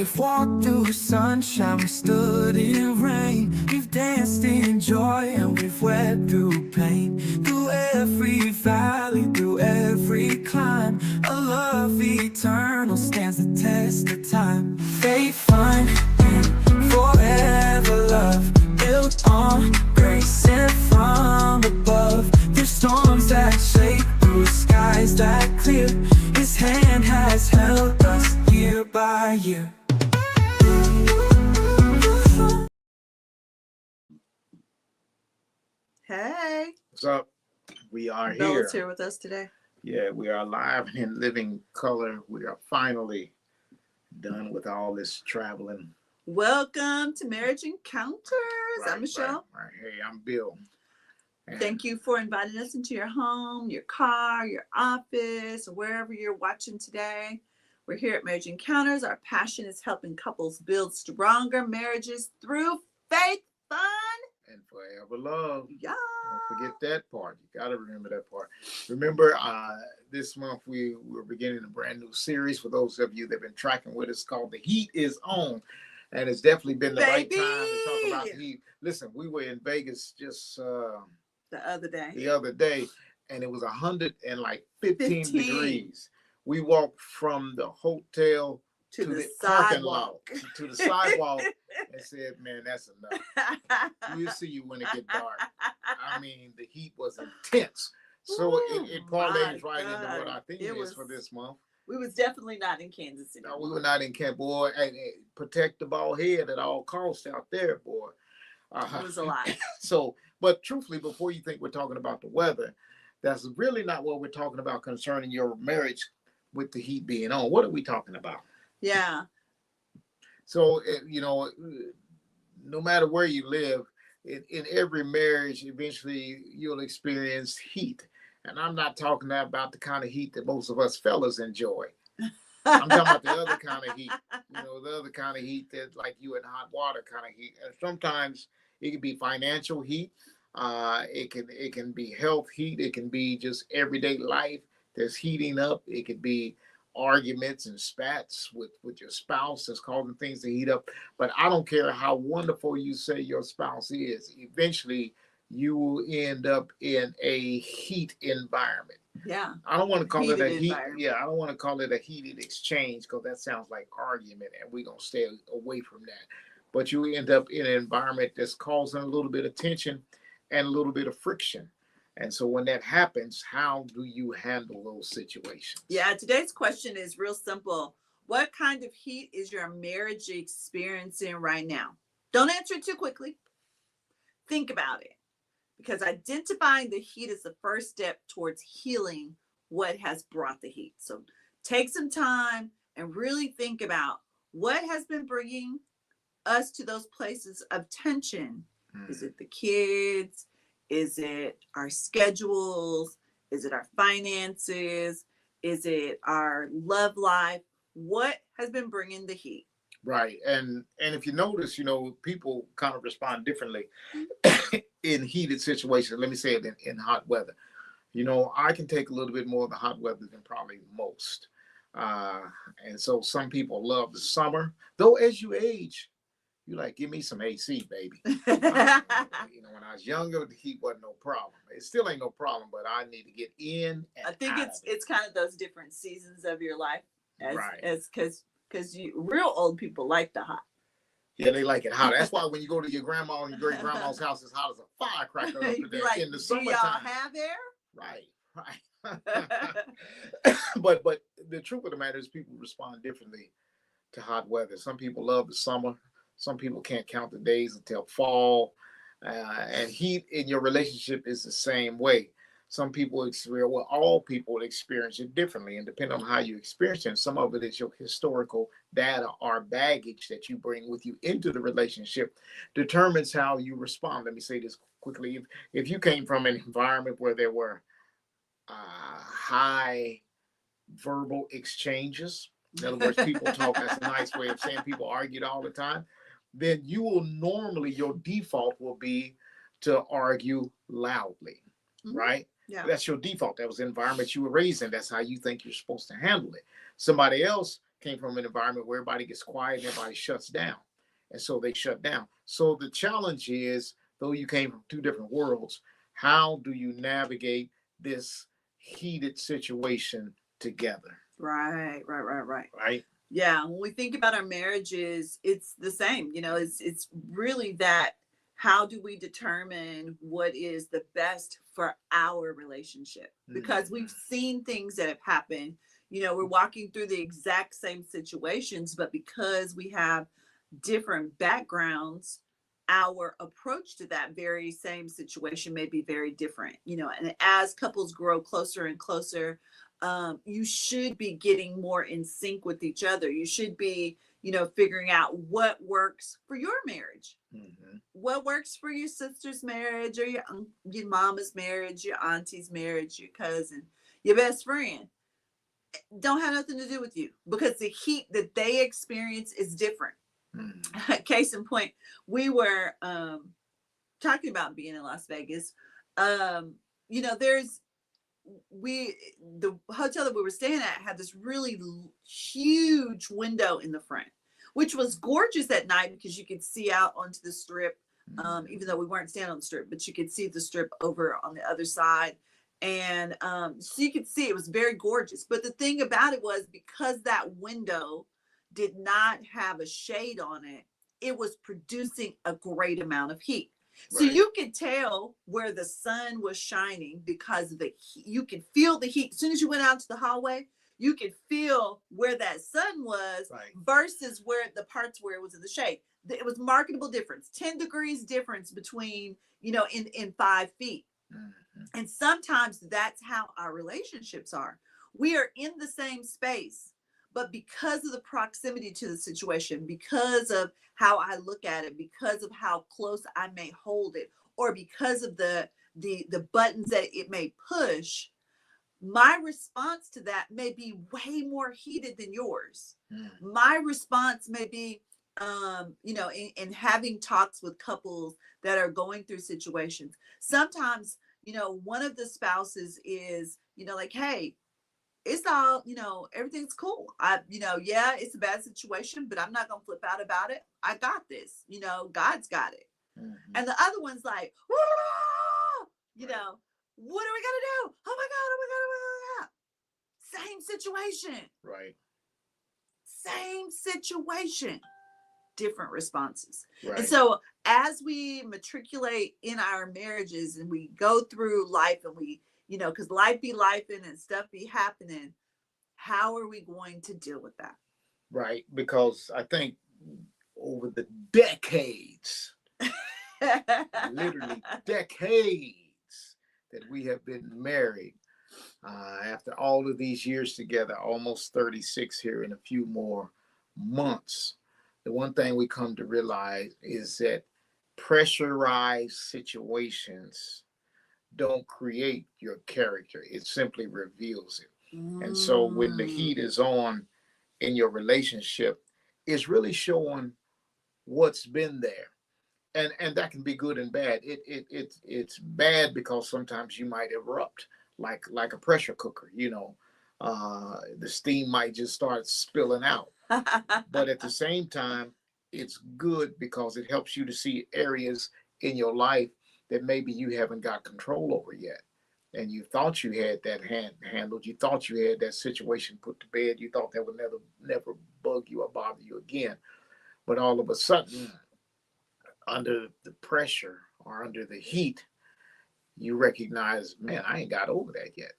We've walked through sunshine, we stood in rain. We've danced in joy and we've wept through pain. Through every valley, through every climb, a love eternal stands the test of time. Faith and forever love, built on grace sent from above. There's storms that shake through skies that clear. His hand has held us year by year. Hey, What's up? We are Bella's here. here with us today. Yeah, we are live and in living color. We are finally done with all this traveling. Welcome to Marriage Encounters. I'm Michelle. Right. Hey, I'm Bill. And Thank you for inviting us into your home, your car, your office, or wherever you're watching today. We're here at Marriage Encounters. Our passion is helping couples build stronger marriages through faith, fun, and forever love. yeah. Don't forget that part. You got to remember that part. Remember, this month we're beginning a brand new series for those of you that have been tracking with us called The Heat is On. And it's definitely been the right time to talk about the heat. Listen, we were in Vegas just the other day, and it was 115 degrees. We walked from the hotel to the parking lot to the sidewalk and said, man, that's enough. We'll see you when it gets dark. I mean, the heat was intense. So it parlays right into what our theme is for this month. We was definitely not in Kansas City. No, we were not in Kansas, boy. And protect the bald head at all costs out there, boy. It was a lot. So, but truthfully, before you think we're talking about the weather, that's really not what we're talking about concerning your marriage with the heat being on. What are we talking about? Yeah. So, no matter where you live, in every marriage, eventually you'll experience heat. And I'm not talking about the kind of heat that most of us fellas enjoy. I'm talking about the other kind of heat, the other kind of heat that like you in hot water kind of heat. And sometimes it can be financial heat. It can be health heat. It can be just everyday life that's heating up. It could be arguments and spats with your spouse that's causing things to heat up. But I don't care how wonderful you say your spouse is. Eventually, you will end up in a heat environment. Yeah. I don't want to call it a heat. Yeah, I don't want to call it a heated exchange because that sounds like argument, and we're gonna stay away from that. But you end up in an environment that's causing a little bit of tension and a little bit of friction. And so when that happens, how do you handle those situations? Yeah, today's question is real simple. What kind of heat is your marriage experiencing right now? Don't answer it too quickly. Think about it. Because identifying the heat is the first step towards healing what has brought the heat. So take some time and really think about what has been bringing us to those places of tension. Is it the kids? Is it our schedules? Is it our finances? Is it our love life? What has been bringing the heat? Right. And if you notice, people kind of respond differently in heated situations. Let me say it in hot weather. I can take a little bit more of the hot weather than probably most. And so some people love the summer, though as you age, you like, give me some AC, baby. When I was younger, the heat wasn't no problem. It still ain't no problem, but I need to get in and I think it's kind of those different seasons of your life. Because you real old people like the hot. Yeah, they like it hot. That's why when you go to your grandma and your great grandma's house, it's hot as a firecracker up in there like, in the summertime. Do y'all have air? Right. But the truth of the matter is people respond differently to hot weather. Some people love the summer. Some people can't count the days until fall. And heat in your relationship is the same way. Some people experience, all people experience it differently, and depending on how you experience it, some of it is your historical data or baggage that you bring with you into the relationship determines how you respond. Let me say this quickly. If you came from an environment where there were high verbal exchanges, in other words, people talk, that's a nice way of saying people argued all the time, then you will normally, your default will be to argue loudly, right? Yeah. That's your default. That was the environment you were raised in. That's how you think you're supposed to handle it. Somebody else, came from an environment where everybody gets quiet and everybody shuts down. And so they shut down. So the challenge is, though you came from two different worlds, how do you navigate this heated situation together? Right. Right? Yeah, when we think about our marriages, it's the same. It's really that, how do we determine what is the best for our relationship? Because we've seen things that have happened. We're walking through the exact same situations, but because we have different backgrounds, our approach to that very same situation may be very different. And as couples grow closer and closer, you should be getting more in sync with each other. You should be, figuring out what works for your marriage, what works for your sister's marriage, or your mama's marriage, your auntie's marriage, your cousin, your best friend. Don't have nothing to do with you, because the heat that they experience is different. Case in point, we were talking about being in Las Vegas. There's the hotel that we were staying at had this really huge window in the front, which was gorgeous at night because you could see out onto the strip, even though we weren't staying on the strip, but you could see the strip over on the other side. And so you could see it was very gorgeous. But the thing about it was, because that window did not have a shade on it, it was producing a great amount of heat. So you could tell where the sun was shining, because you could feel the heat. As soon as you went out to the hallway, you could feel where that sun was versus where the parts where it was in the shade. It was marketable difference, 10 degrees difference between, in 5 feet. And sometimes that's how our relationships are. We are in the same space, but because of the proximity to the situation, because of how I look at it, because of how close I may hold it, or because of the buttons that it may push, my response to that may be way more heated than yours. My response may be, in having talks with couples that are going through situations. Sometimes, one of the spouses is, like, hey, it's all, everything's cool. Yeah, it's a bad situation, but I'm not going to flip out about it. I got this, God's got it. And the other one's like, what are we going to do? Oh my God. Same situation. Right. Same situation. Different responses. Right. And so as we matriculate in our marriages and we go through life, and we, because life be lifing and stuff be happening, how are we going to deal with that? Right. Because I think over the decades, literally decades that we have been married, after all of these years together, almost 36 here in a few more months, the one thing we come to realize is that pressurized situations don't create your character. It simply reveals it. And so when the heat is on in your relationship, it's really showing what's been there. And that can be good and bad. It's bad because sometimes you might erupt like a pressure cooker, the steam might just start spilling out. But at the same time, it's good because it helps you to see areas in your life that maybe you haven't got control over yet. And you thought you had that handled. You thought you had that situation put to bed. You thought that would never bug you or bother you again. But all of a sudden, under the pressure or under the heat, you recognize, man, I ain't got over that yet.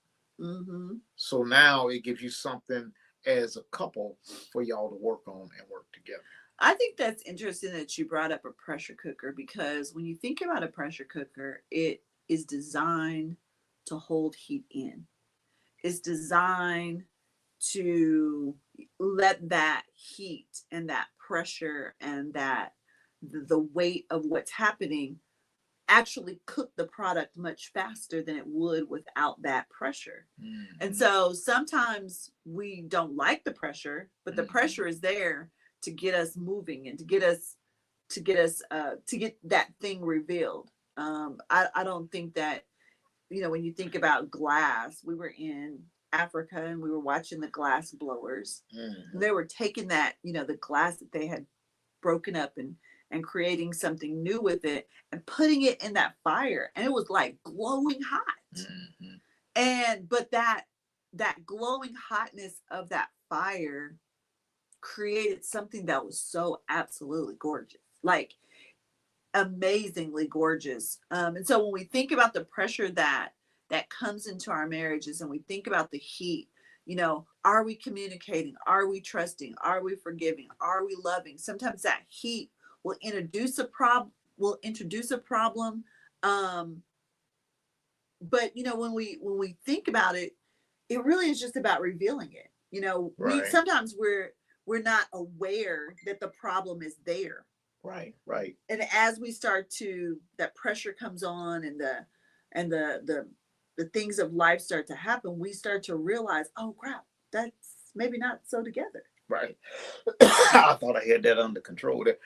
So now it gives you something as a couple for y'all to work on and work together. I think that's interesting that you brought up a pressure cooker, because when you think about a pressure cooker, it is designed to hold heat in. It's designed to let that heat and that pressure and that the weight of what's happening actually cook the product much faster than it would without that pressure. And so sometimes we don't like the pressure, but the pressure is there to get us moving and to get that thing revealed. I don't think that, when you think about glass, we were in Africa and we were watching the glass blowers. Mhm. They were taking that, the glass that they had broken up and creating something new with it and putting it in that fire, and it was like glowing hot. Mhm. And but that glowing hotness of that fire created something that was so absolutely gorgeous, like amazingly gorgeous. And so when we think about the pressure that comes into our marriages, and we think about the heat, are we communicating, are we trusting, are we forgiving, are we loving? Sometimes that heat will introduce a problem. um but when we think about it, it really is just about revealing it. We Right. sometimes we're not aware that the problem is there, Right. Right. and as we start to that pressure comes on, and the things of life start to happen, we start to realize, oh crap, that's maybe not so together. Right. I thought I had that under control. That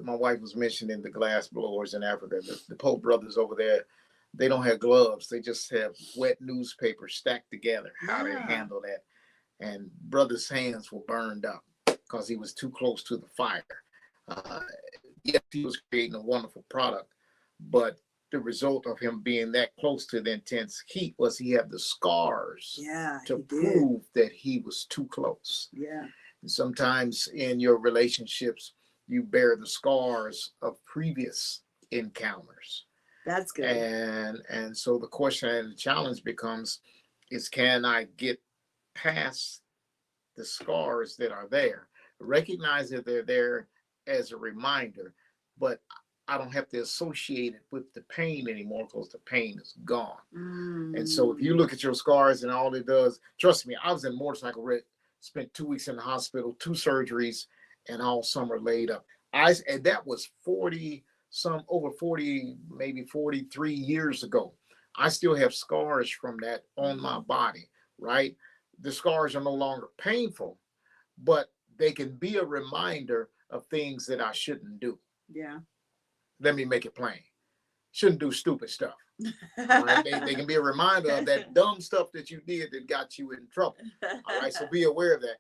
my wife was mentioning the glass blowers in Africa. The Pope brothers over there, they don't have gloves. They just have wet newspaper stacked together. How they Yeah. handle that? And brother's hands were burned up because he was too close to the fire. Uh, yes, he was creating a wonderful product, but the result of him being that close to the intense heat was he had the scars Yeah, to he did. prove that he was too close. Yeah. And sometimes in your relationships, you bear the scars of previous encounters. That's good. And so the question and the challenge becomes is, can I get past the scars that are there? Recognize that they're there as a reminder, but I don't have to associate it with the pain anymore because the pain is gone. And so if you look at your scars and all it does, trust me, I was in a motorcycle wreck, spent 2 weeks in the hospital, 2 surgeries, and all summer laid up. And that was over 40, maybe 43 years ago. I still have scars from that on my body, right? The scars are no longer painful, but they can be a reminder of things that I shouldn't do. Yeah. Let me make it plain. Shouldn't do stupid stuff. All right. They can be a reminder of that dumb stuff that you did that got you in trouble. All right. So be aware of that.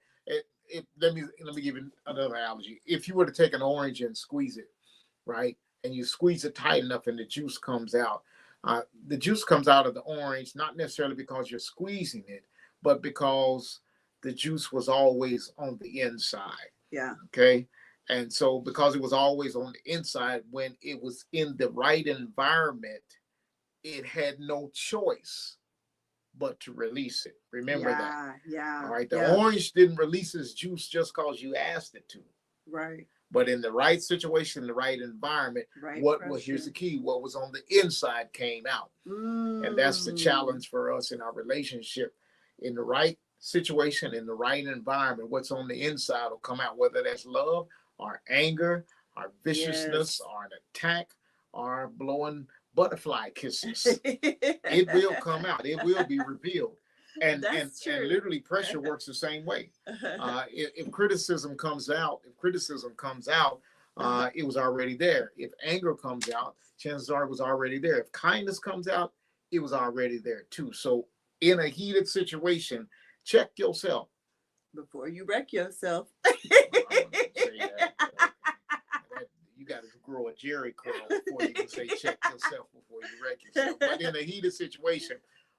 Let me give you another analogy. If you were to take an orange and squeeze it, right, and you squeeze it tight enough and the juice comes out, the juice comes out of the orange not necessarily because you're squeezing it, but because the juice was always on the inside. Yeah. Okay. And so because it was always on the inside, when it was in the right environment, it had no choice but to release it. Remember that. Yeah. All right. The Yeah. orange didn't release its juice just because you asked it to. Right. But in the right situation, the right environment, Right. here's the key, what was on the inside came out. And that's the challenge for us in our relationship. In the right situation, in the right environment, what's on the inside will come out, whether that's love, our anger, our viciousness, or an attack, or blowing butterfly kisses. It will come out. It will be revealed. And literally pressure works the same way. If criticism comes out, it was already there. If anger comes out, chances are it was already there. If kindness comes out, it was already there too. So in a heated situation, check yourself before you wreck yourself. You got to grow a Jerry curl before you can say check yourself before you wreck yourself. But in a heated situation,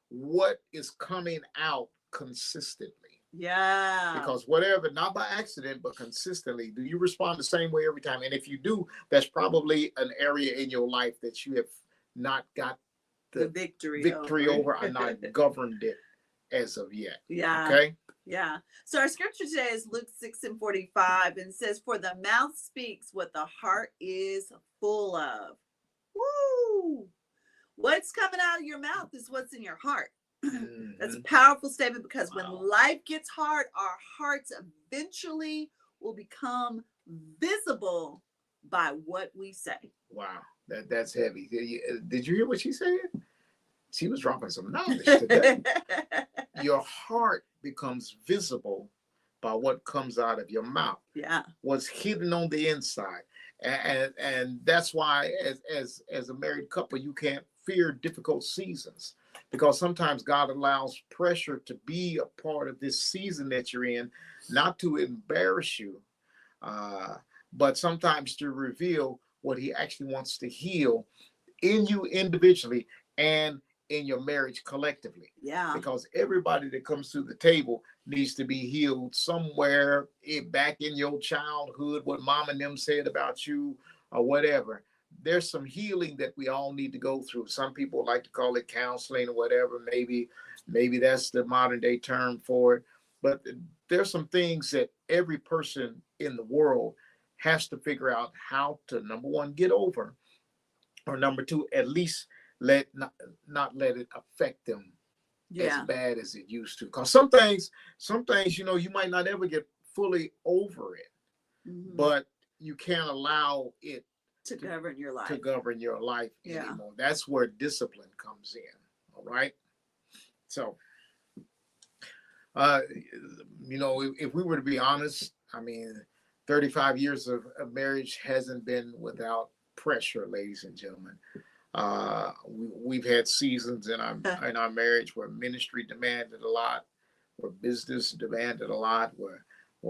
what is coming out consistently? Yeah. Because whatever, not by accident, but consistently, do you respond the same way every time? And if you do, that's probably an area in your life that you have not got the victory over or not governed it as of yet. Yeah. Okay. Yeah. So our scripture today is Luke 6:45, and says, "For the mouth speaks what the heart is full of." Woo! What's coming out of your mouth is what's in your heart. That's a powerful statement, because when life gets hard, our hearts eventually will become visible by what we say. Wow, that's heavy. Did you hear what she said? She was dropping some knowledge today. Your heart becomes visible by what comes out of your mouth. Yeah. What's hidden on the inside. And that's why as a married couple, you can't fear difficult seasons, because sometimes God allows pressure to be a part of this season that you're in, not to embarrass you, uh, but sometimes to reveal what He actually wants to heal in you individually and in your marriage collectively. Yeah. Because everybody that comes to the table needs to be healed somewhere back in your childhood, what mom and them said about you or whatever. There's some healing that we all need to go through. Some people like to call it counseling or whatever. Maybe that's the modern day term for it. But there's some things that every person in the world has to figure out how to, number one, get over, or number two, at least not let it affect them as Yeah. bad as it used to. Because some things, you might not ever get fully over it, Mhm. but you can't allow it To govern your life. to govern your life Yeah. anymore. That's where discipline comes in. All right. So, if we were to be honest, I mean, 35 years of marriage hasn't been without pressure, ladies and gentlemen. We've had seasons in our marriage where ministry demanded a lot, where business demanded a lot, where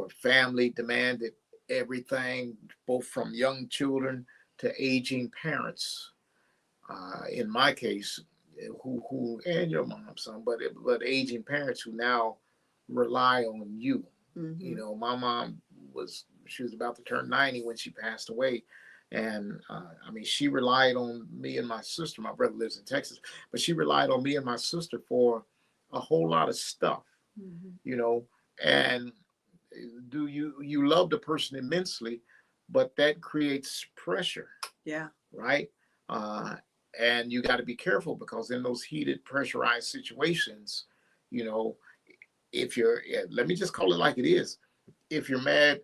family demanded everything, both from young children to aging parents. In my case, who and your mom, son, but aging parents who now rely on you. Mhm. My mom she was about to turn 90 when she passed away. And I mean, she relied on me and my sister. My brother lives in Texas, but she relied on me and my sister for a whole lot of stuff, Mhm. and you love the person immensely, but that creates pressure, Yeah. right? Uh, and you got to be careful, because in those heated, pressurized situations, you know, if you're, let me just call it like it is. If you're mad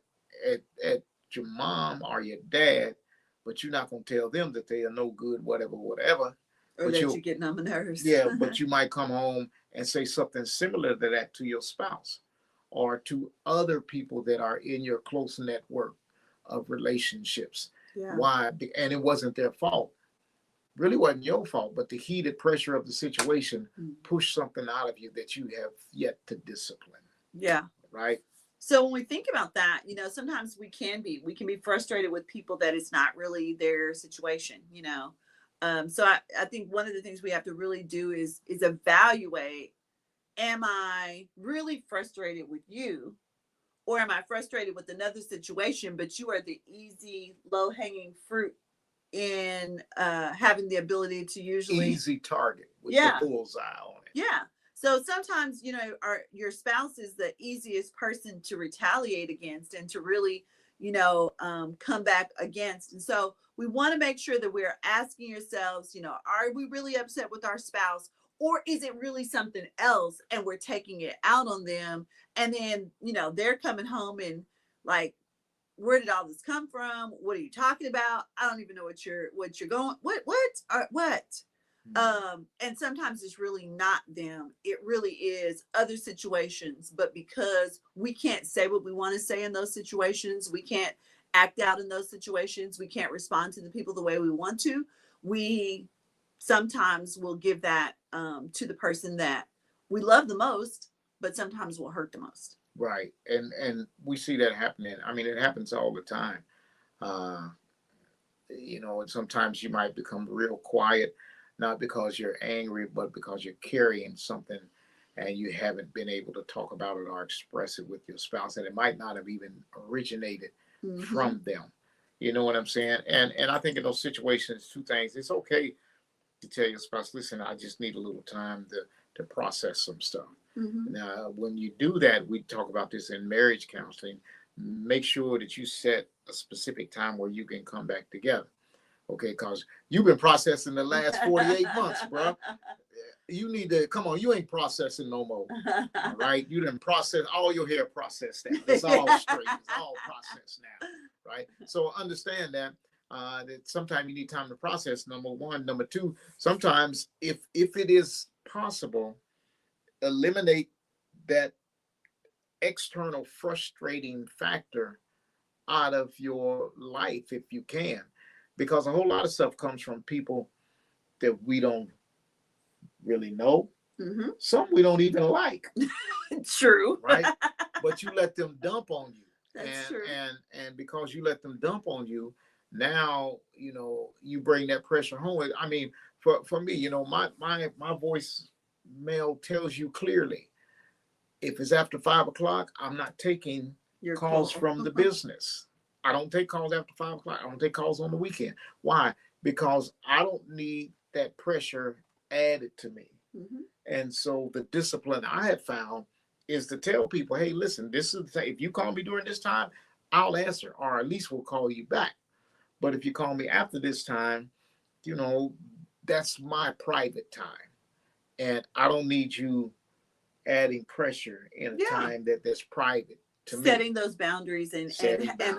at your mom or your dad, but you're not going to tell them that they are no good, whatever, whatever. Or But that you, you getting on my nerves. yeah, but you might come home and say something similar to that to your spouse or to other people that are in your close network of relationships. Yeah. Why? And it wasn't their fault. Really wasn't your fault, but the heated pressure of the situation pushed something out of you that you have yet to discipline. Yeah. Right? So when we think about that, sometimes we can be frustrated with people that it's not really their situation. So I think one of the things we have to really do is evaluate, am I really frustrated with you, or am I frustrated with another situation, but you are the easy, low hanging fruit in having the ability to usually. Easy target with Yeah. the bullseye on it. Yeah. So sometimes, your spouse is the easiest person to retaliate against and to really, come back against. And so we want to make sure that we're asking yourselves, are we really upset with our spouse? Or is it really something else and we're taking it out on them? And then, they're coming home and like, where did all this come from? What are you talking about? I don't even know what you're going. What? And sometimes it's really not them. It really is other situations. But because we can't say what we want to say in those situations, we can't act out in those situations, we can't respond to the people the way we want to. We sometimes will give that to the person that we love the most, but sometimes will hurt the most. Right. And we see that happening. I mean, it happens all the time. Uh, and sometimes you might become real quiet, not because you're angry, but because you're carrying something and you haven't been able to talk about it or express it with your spouse. And it might not have even originated from them. You know what I'm saying? And I think in those situations, two things. It's okay to tell your spouse, listen, I just need a little time to process some stuff. Now, when you do that, we talk about this in marriage counseling. Make sure that you set a specific time where you can come back together. Okay, because you've been processing the last 48 months, bro. You need to come on. You ain't processing no more. All right, you didn't process all your hair processed now. It's all straight. It's all processed now. Right. So understand that that sometimes you need time to process. Number one. Number two. Sometimes, if it is possible, eliminate that external frustrating factor out of your life if you can, because a whole lot of stuff comes from people that we don't really know, Mm-hmm. Some we don't even like, True. right? But you let them dump on you. That's true. And because you let them dump on you, now you bring that pressure home. I mean, for me, my voice mail tells you clearly, if it's after 5 o'clock, I'm not taking Your calls call. from the business. I don't take calls after 5 o'clock. I don't take calls on the weekend. Why? Because I don't need that pressure added to me. Mm-hmm. And so the discipline I have found is to tell people, hey, listen, this is the thing. If you call me during this time, I'll answer, or at least we'll call you back. But if you call me after this time, that's my private time. And I don't need you adding pressure in a Yeah. time that's private to me. Setting those boundaries and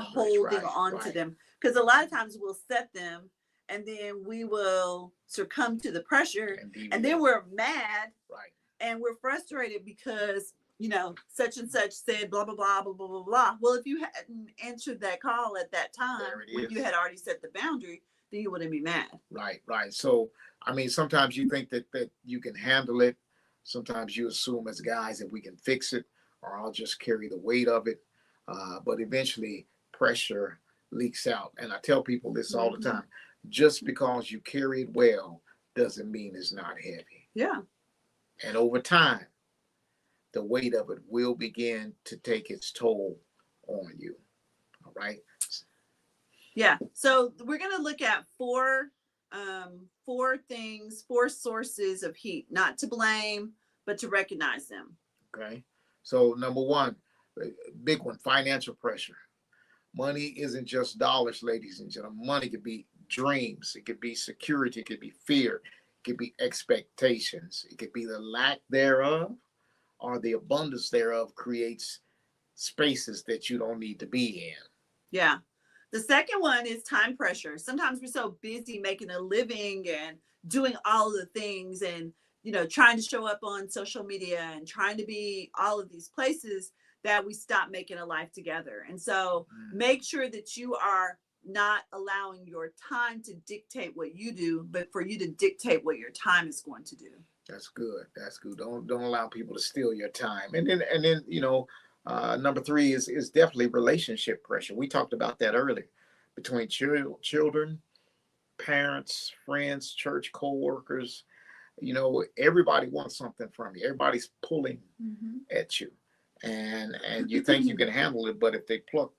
holding on to them. Because a lot of times we'll set them and then we will succumb to the pressure and then we're mad. Right. And we're frustrated because, such and such said blah, blah, blah, blah, blah, blah, blah. Well, if you hadn't answered that call at that time when you had already set the boundary, then you wouldn't be mad. Right. So, I mean, sometimes you think that you can handle it. Sometimes you assume as guys that we can fix it, or I'll just carry the weight of it. But eventually pressure leaks out. And I tell people this all the time. Just because you carry it well doesn't mean it's not heavy. Yeah. And over time, the weight of it will begin to take its toll on you. All right. Yeah. So we're going to look at four sources of heat, not to blame, but to recognize them. Okay. So number one, big one, financial pressure. Money isn't just dollars, ladies and gentlemen. Money could be dreams. It could be security. It could be fear. It could be expectations. It could be the lack thereof, or the abundance thereof creates spaces that you don't need to be in. Yeah. The second one is time pressure. Sometimes we're so busy making a living and doing all of the things and, trying to show up on social media and trying to be all of these places that we stop making a life together. And so make sure that you are not allowing your time to dictate what you do, but for you to dictate what your time is going to do. That's good. That's good. Don't allow people to steal your time. And then number three is definitely relationship pressure. We talked about that earlier, between children, parents, friends, church co-workers. Everybody wants something from you. Everybody's pulling at you, and you think you can handle it, but if they pluck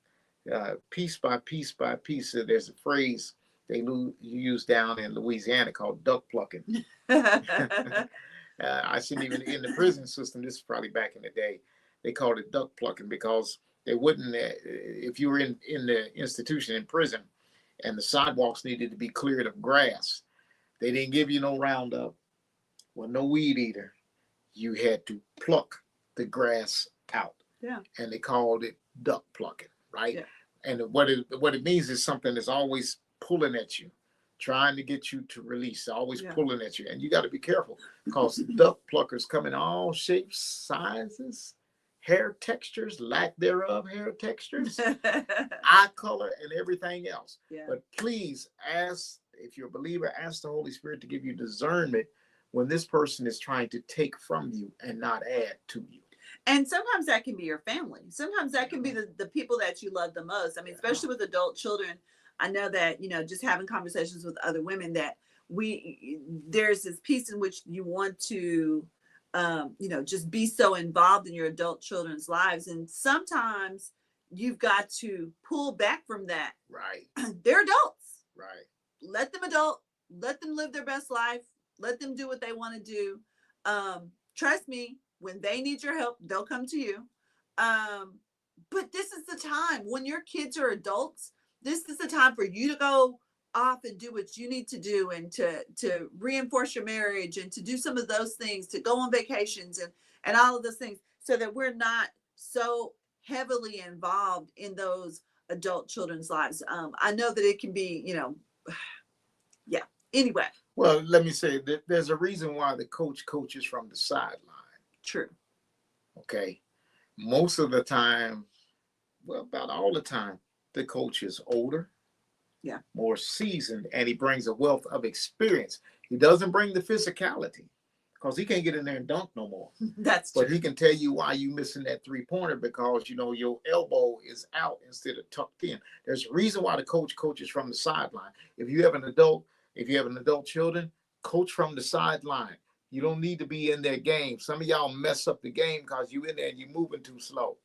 piece by piece by piece, there's a phrase they use down in Louisiana called duck plucking. I shouldn't even, in the prison system, this is probably back in the day, they called it duck plucking because they wouldn't, if you were in the institution in prison and the sidewalks needed to be cleared of grass, they didn't give you no Roundup, well, no weed eater. You had to pluck the grass out. Yeah. And they called it duck plucking, right? Yeah. And what it means is something that's always pulling at you, trying to get you to release, always pulling at you. And you got to be careful because duck pluckers come in all shapes, sizes, hair textures, lack thereof hair textures, eye color, and everything else. Yeah. But please ask, if you're a believer, ask the Holy Spirit to give you discernment when this person is trying to take from you and not add to you. And sometimes that can be your family. Sometimes that can be the people that you love the most. I mean, especially with adult children, I know that, just having conversations with other women that there's this piece in which you want to, just be so involved in your adult children's lives. And sometimes you've got to pull back from that. Right. They're adults. Right. Let them adult, let them live their best life. Let them do what they want to do. Trust me, when they need your help, they'll come to you. But this is the time when your kids are adults. This is the time for you to go off and do what you need to do and to reinforce your marriage and to do some of those things, to go on vacations and all of those things so that we're not so heavily involved in those adult children's lives. I know that it can be, yeah. Anyway. Well, let me say that there's a reason why the coach coaches from the sideline. True. Okay. Most of the time, well, about all the time, the coach is older, more seasoned, and he brings a wealth of experience. He doesn't bring the physicality because he can't get in there and dunk no more. That's But true. he can tell you why you missing that 3-pointer because you know your elbow is out instead of tucked in. There's a reason why the coach coaches from the sideline. If you have an adult children, coach from the sideline. You don't need to be in their game. Some of y'all mess up the game because you in there and you moving too slow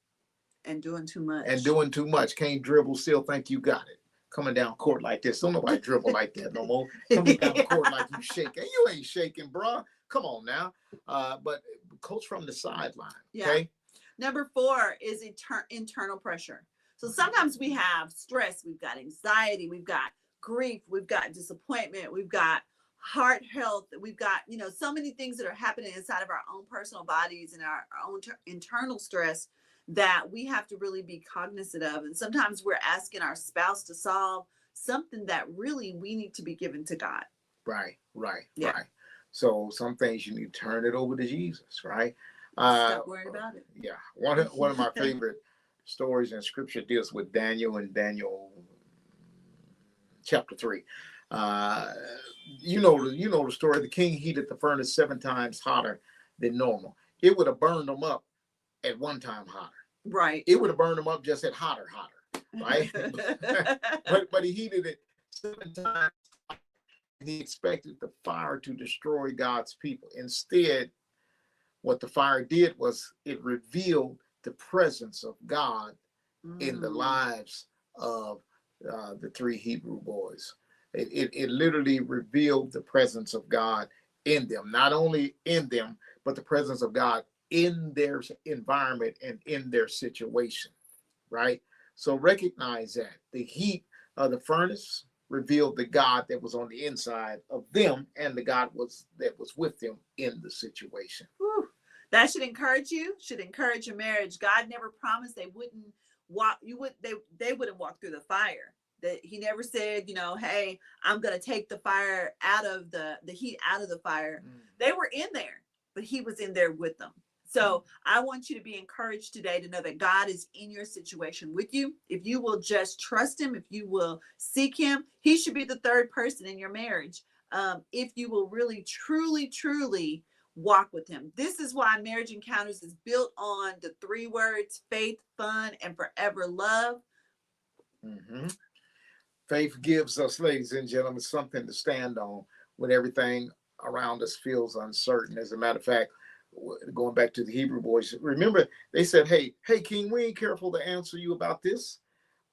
And doing too much. and doing too much. Can't dribble, still think you got it. Coming down court like this. Don't nobody dribble like that no more. Coming down court like you shaking. You ain't shaking, bruh. Come on now. But coach from the sideline. Okay. Number 4 is internal pressure. So sometimes we have stress, we've got anxiety, we've got grief, we've got disappointment, we've got heart health, we've got, so many things that are happening inside of our own personal bodies and our own internal stress that we have to really be cognizant of. And sometimes we're asking our spouse to solve something that really we need to be given to God. Right. Yeah. Right. So some things you need to turn it over to Jesus, right? Stop worrying about it. Yeah. One of my favorite stories in scripture deals with Daniel in Daniel chapter 3. You know the story. The king heated the furnace 7 times hotter than normal. It would have burned them up at one time hotter. Right. It would have burned them up just at hotter, right? but he heated it 7 times. He expected the fire to destroy God's people. Instead, what the fire did was it revealed the presence of God in the lives of the 3 Hebrew boys. It literally revealed the presence of God in them, not only in them, but the presence of God in their environment and in their situation, right? So recognize that the heat of the furnace revealed the God that was on the inside of them and the God that was with them in the situation. Whew. That should encourage you, should encourage your marriage. God never promised they wouldn't walk, they wouldn't walk through the fire. That he never said, hey, I'm going to take the fire out of the heat out of the fire. They were in there, but he was in there with them. So I want you to be encouraged today to know that God is in your situation with you. If you will just trust him, if you will seek him, he should be the 3rd person in your marriage. If you will really, truly, truly walk with him. This is why Marriage Encounters is built on the 3 words: faith, fun, and forever love. Faith gives us, ladies and gentlemen, something to stand on when everything around us feels uncertain. As a matter of fact, going back to the Hebrew boys, remember they said, hey, king, we ain't careful to answer you about this.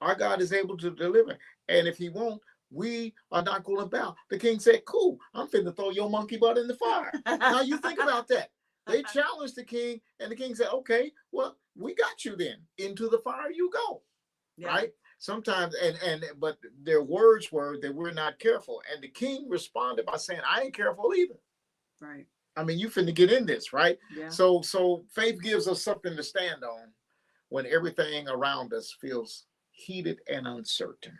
Our God is able to deliver. And if he won't, we are not going to bow. The king said, cool, I'm finna throw your monkey butt in the fire. Now you think about that. They challenged the king, and the king said, okay, well, we got you then. Into the fire you go. Yeah. Right? Sometimes, but their words were that we're not careful. And the king responded by saying, I ain't careful either. Right. I mean, you finna get in this, right? Yeah. So faith gives us something to stand on when everything around us feels heated and uncertain.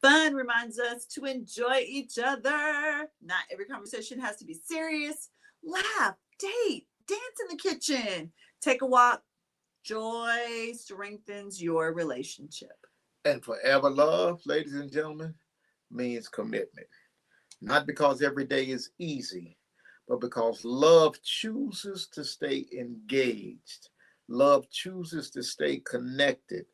Fun reminds us to enjoy each other. Not every conversation has to be serious. Laugh, date, dance in the kitchen, take a walk. Joy strengthens your relationship. And forever love, ladies and gentlemen, means commitment. Not because every day is easy, but because love chooses to stay engaged. Love chooses to stay connected,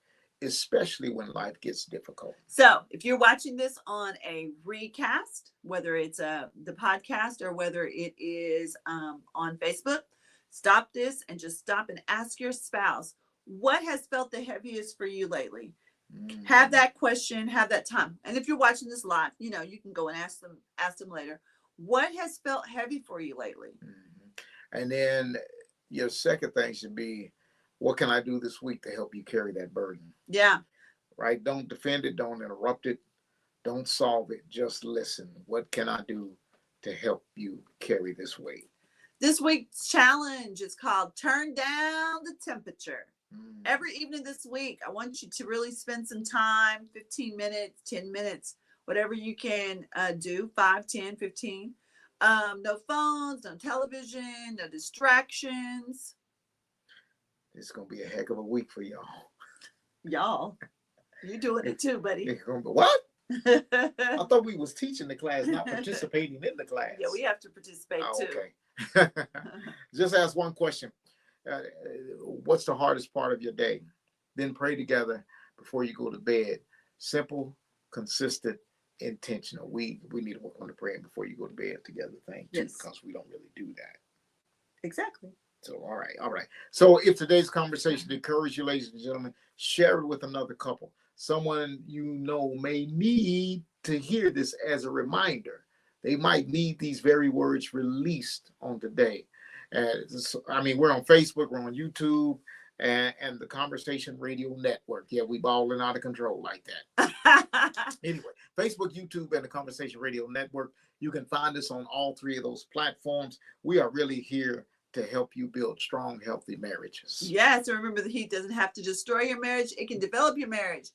especially when life gets difficult. So if you're watching this on a recast, whether it's the podcast or whether it is on Facebook, stop this and just stop and ask your spouse, what has felt the heaviest for you lately? Have that question, have that time. And if you're watching this live, you can go and ask them later, what has felt heavy for you lately? And then your second thing should be, what can I do this week to help you carry that burden? Yeah. Right? Don't defend it. Don't interrupt it. Don't solve it. Just listen. What can I do to help you carry this weight? This week's challenge is called Turn Down the Temperature. Every evening this week, I want you to really spend some time, 15 minutes, 10 minutes, whatever you can do, 5, 10, 15. No phones, no television, no distractions. It's going to be a heck of a week for y'all. Y'all, you're doing it too, buddy. It's gonna be, what? I thought we was teaching the class, not participating in the class. Yeah, we have to participate too. Okay. Just ask one question. What's the hardest part of your day? Then pray together before you go to bed. Simple, consistent, intentional. We need to work on the praying before you go to bed together thing too, Yes. because we don't really do that. Exactly. So, all right. So, if today's conversation encouraged you, ladies and gentlemen, share it with another couple. Someone you know may need to hear this as a reminder. They might need these very words released on today. We're on Facebook, we're on YouTube, and the Conversation Radio Network. Yeah, we balling out of control like that. Anyway, Facebook, YouTube, and the Conversation Radio Network. You can find us on all three of those platforms. We are really here to help you build strong, healthy marriages. Yes, and remember, the heat doesn't have to destroy your marriage. It can develop your marriage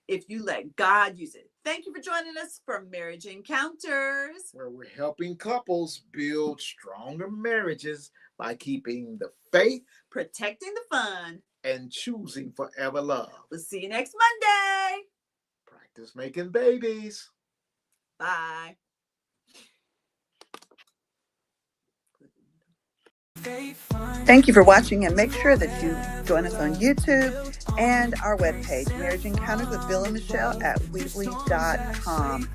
if you let God use it. Thank you for joining us for Marriage Encounters, where we're helping couples build stronger marriages by keeping the faith, protecting the fun, and choosing forever love. We'll see you next Monday. Practice making babies. Bye. Thank you for watching, and make sure that you join us on YouTube and our webpage, Marriage Encounters with Bill and Michelle at Weebly.com.